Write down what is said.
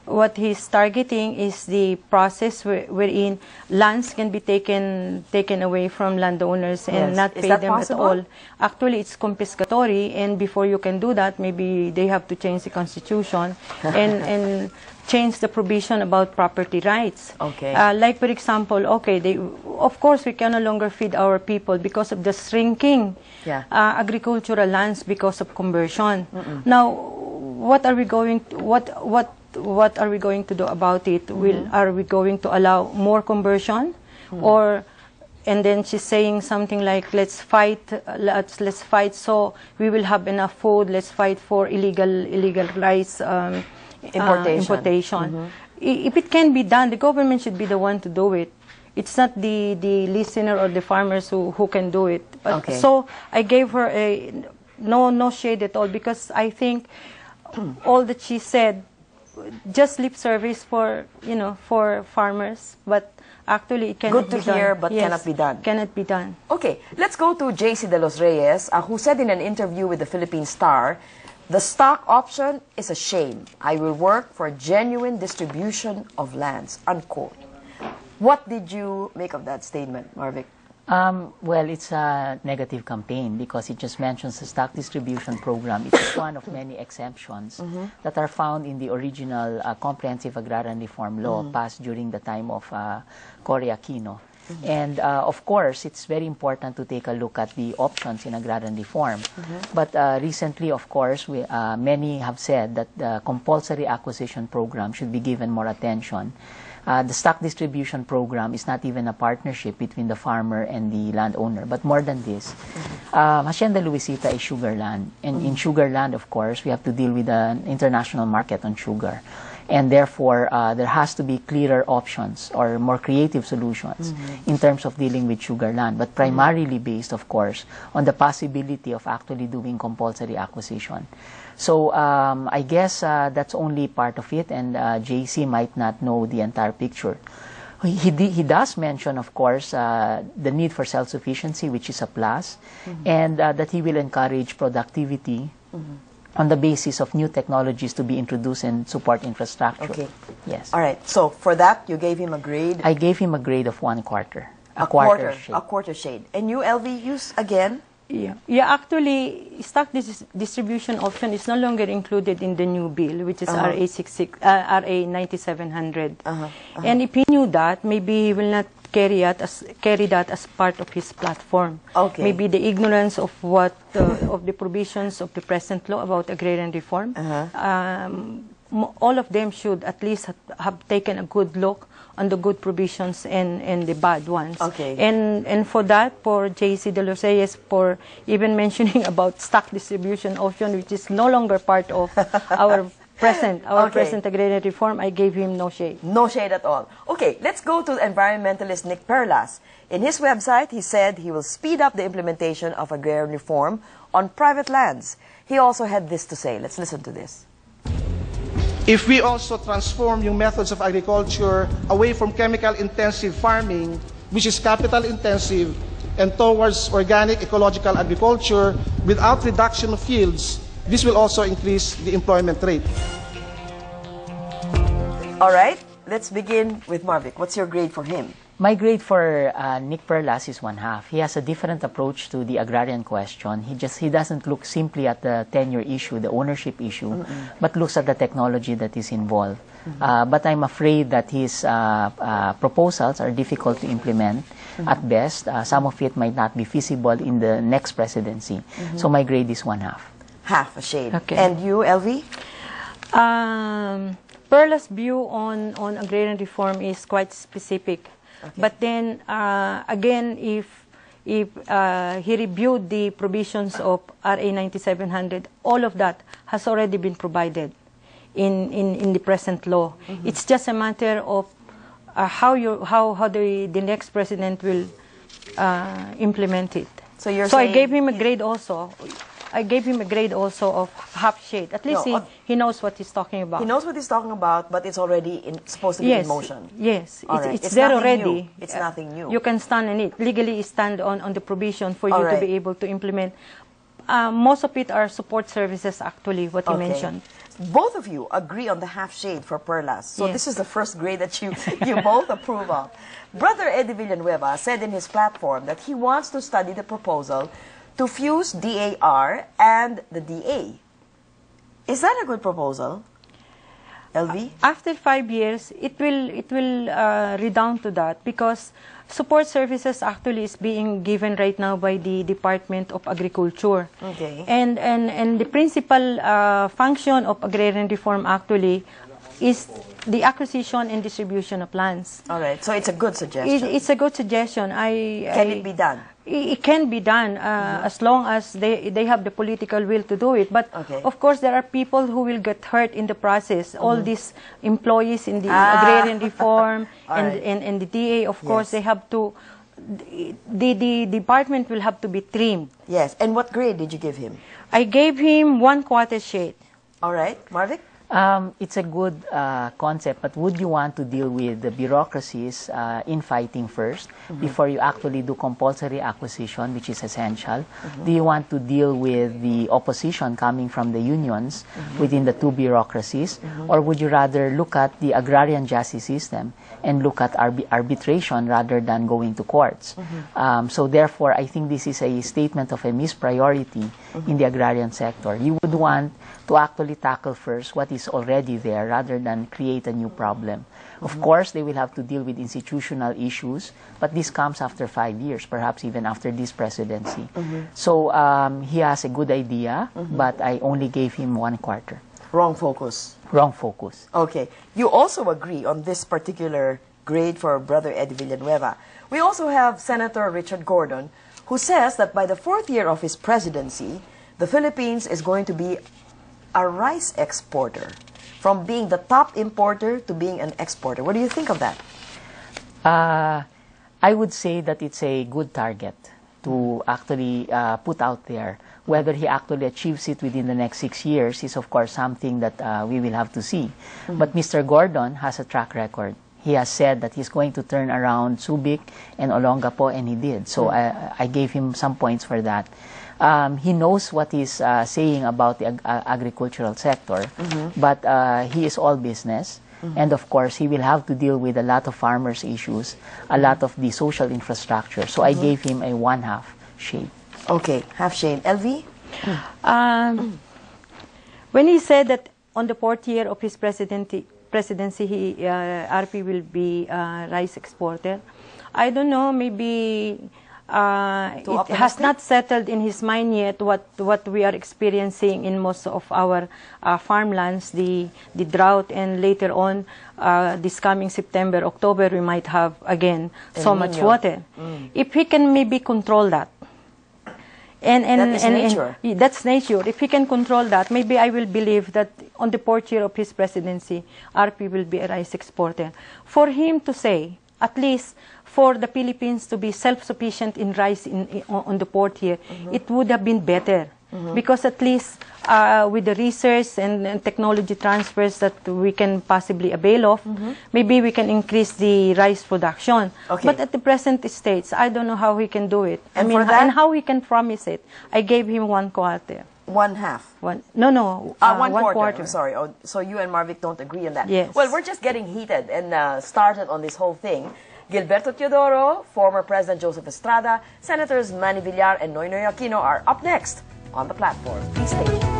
what he's targeting is the process wherein lands can be taken away from landowners and not pay them at all. Actually, it's confiscatory, and before you can do that, maybe they have to change the constitution and change the provision about property rights. Okay. Like, for example, of course, we can no longer feed our people because of the shrinking agricultural lands because of conversion. Now, what are we going to, what are we going to do about it? Are we going to allow more conversion, or? And then she's saying something like, let's fight so we will have enough food. Let's fight for illegal rice importation. If it can be done, the government should be the one to do it. It's not the listener or the farmers who can do it. But so I gave her no shade at all, because I think all that she said, just lip service for farmers, but actually it cannot be done. Good to hear, but cannot be done. Cannot be done. Okay, let's go to JC De Los Reyes, who said in an interview with the Philippine Star, the stock option is a shame. I will work for genuine distribution of lands, unquote. What did you make of that statement, Marivic? Well, it's a negative campaign because it just mentions the stock distribution program. It's one of many exemptions that are found in the original Comprehensive Agrarian Reform Law passed during the time of Cory Aquino. And of course, it's very important to take a look at the options in agrarian reform. But recently, of course, many have said that the compulsory acquisition program should be given more attention. The stock distribution program is not even a partnership between the farmer and the landowner, but more than this. Hacienda Luisita is sugar land, and in sugar land, of course, we have to deal with an international market on sugar. And therefore, there has to be clearer options or more creative solutions in terms of dealing with sugar land, but primarily based, of course, on the possibility of actually doing compulsory acquisition. So I guess that's only part of it, and JC might not know the entire picture. He does mention, of course, the need for self-sufficiency, which is a plus, and that he will encourage productivity on the basis of new technologies to be introduced and support infrastructure. Okay. Yes. All right. So for that, you gave him a grade? I gave him a grade of 1/4. A quarter shade. And you, Elvie, use again? Yeah. Actually, stock distribution option is no longer included in the new bill, which is RA 9700. And if he knew that, maybe he will not carry that as part of his platform. Okay. Maybe the ignorance of what of the provisions of the present law about agrarian reform. All of them should at least have taken a good look on the good provisions and the bad ones. Okay. And for that, for JC De Los Reyes, for even mentioning about stock distribution option, which is no longer part of our present agrarian reform, I gave him no shade. No shade at all. Okay, let's go to environmentalist Nick Perlas. In his website, he said he will speed up the implementation of agrarian reform on private lands. He also had this to say. Let's listen to this. If we also transform yung methods of agriculture away from chemical-intensive farming, which is capital-intensive, and towards organic ecological agriculture without reduction of yields, this will also increase the employment rate. All right, let's begin with Marivic. What's your grade for him? My grade for Nick Perlas is 1/2. He has a different approach to the agrarian question. He doesn't look simply at the tenure issue, the ownership issue, but looks at the technology that is involved. But I'm afraid that his proposals are difficult to implement at best. Some of it might not be feasible in the next presidency. So my grade is 1/2. Half a shade. Okay. And you, Elvie? Perla's view on agrarian reform is quite specific. Okay. But then, again, if he reviewed the provisions of RA 9700, all of that has already been provided in the present law. It's just a matter of how the next president will implement it. So you're saying I gave him a grade also. I gave him a grade also of 1/2 shade. At least he knows what he's talking about. He knows what he's talking about, but it's already supposed to be in motion. Yes, right. it's there already. It's nothing new. You can stand on it. Legally stand on the provision for you to be able to implement. Most of it are support services, actually, what you mentioned. both of you agree on the half shade for Perlas. So this is the first grade that you both approve of. Brother Eddie Villanueva said in his platform that he wants to study the proposal to fuse DAR and the DA. Is that a good proposal, Elvie? After 5 years, it will redound to that, because support services actually is being given right now by the Department of Agriculture. Okay. And the principal function of agrarian reform actually is the acquisition and distribution of lands. All right. So it's a good suggestion. It's a good suggestion. Can it be done? It can be done as long as they have the political will to do it. But of course, there are people who will get hurt in the process. All these employees in the agrarian reform and the DA, of course, they have to. The department will have to be trimmed. Yes. And what grade did you give him? I gave him 1/4 shade. All right, Marivic. It's a good concept, but would you want to deal with the bureaucracies infighting first before you actually do compulsory acquisition, which is essential? Do you want to deal with the opposition coming from the unions within the two bureaucracies? Or would you rather look at the agrarian justice system and look at arbitration rather than going to courts? So therefore, I think this is a statement of a mispriority in the agrarian sector. You would want to actually tackle first what is already there rather than create a new problem. Of course, they will have to deal with institutional issues, but this comes after 5 years, perhaps even after this presidency. So he has a good idea, but I only gave him 1/4. Wrong focus. Wrong focus. Okay. You also agree on this particular grade for Brother Eddie Villanueva. We also have Senator Richard Gordon, who says that by the 4th year of his presidency, the Philippines is going to be a rice exporter, from being the top importer to being an exporter. What do you think of that? I would say that it's a good target to actually put out there. Whether he actually achieves it within the next 6 years is, of course, something that we will have to see. But Mr. Gordon has a track record. He has said that he's going to turn around Subic and Olongapo, and he did. So I gave him some points for that. He knows what he's saying about the agricultural sector, but he is all business. And of course, he will have to deal with a lot of farmers' issues, a lot of the social infrastructure. So I gave him a 1/2 shade. Okay, half shade. Elvie? When he said that on the 4th year of his presidency, RP will be a rice exporter, I don't know, maybe it has not settled in his mind yet what we are experiencing in most of our farmlands, the drought, and later on this coming September, October, we might have again so much water. If he can maybe control that. That's nature. If he can control that, maybe I will believe that on the 4th year of his presidency, RP will be a rice exporter. For him to say, at least for the Philippines to be self-sufficient in rice on the 4th year, it would have been better. Because at least with the research and technology transfers that we can possibly avail of, maybe we can increase the rice production. But at the present stage, I don't know how we can do it. And and how we can promise it. I gave him 1/4. 1/2? No. 1/4. Sorry. Oh, so you and Marivic don't agree on that? Yes. Well, we're just getting heated and started on this whole thing. Gilberto Teodoro, former President Joseph Estrada, Senators Manny Villar and Noynoy Aquino are up next on the platform. Please stay.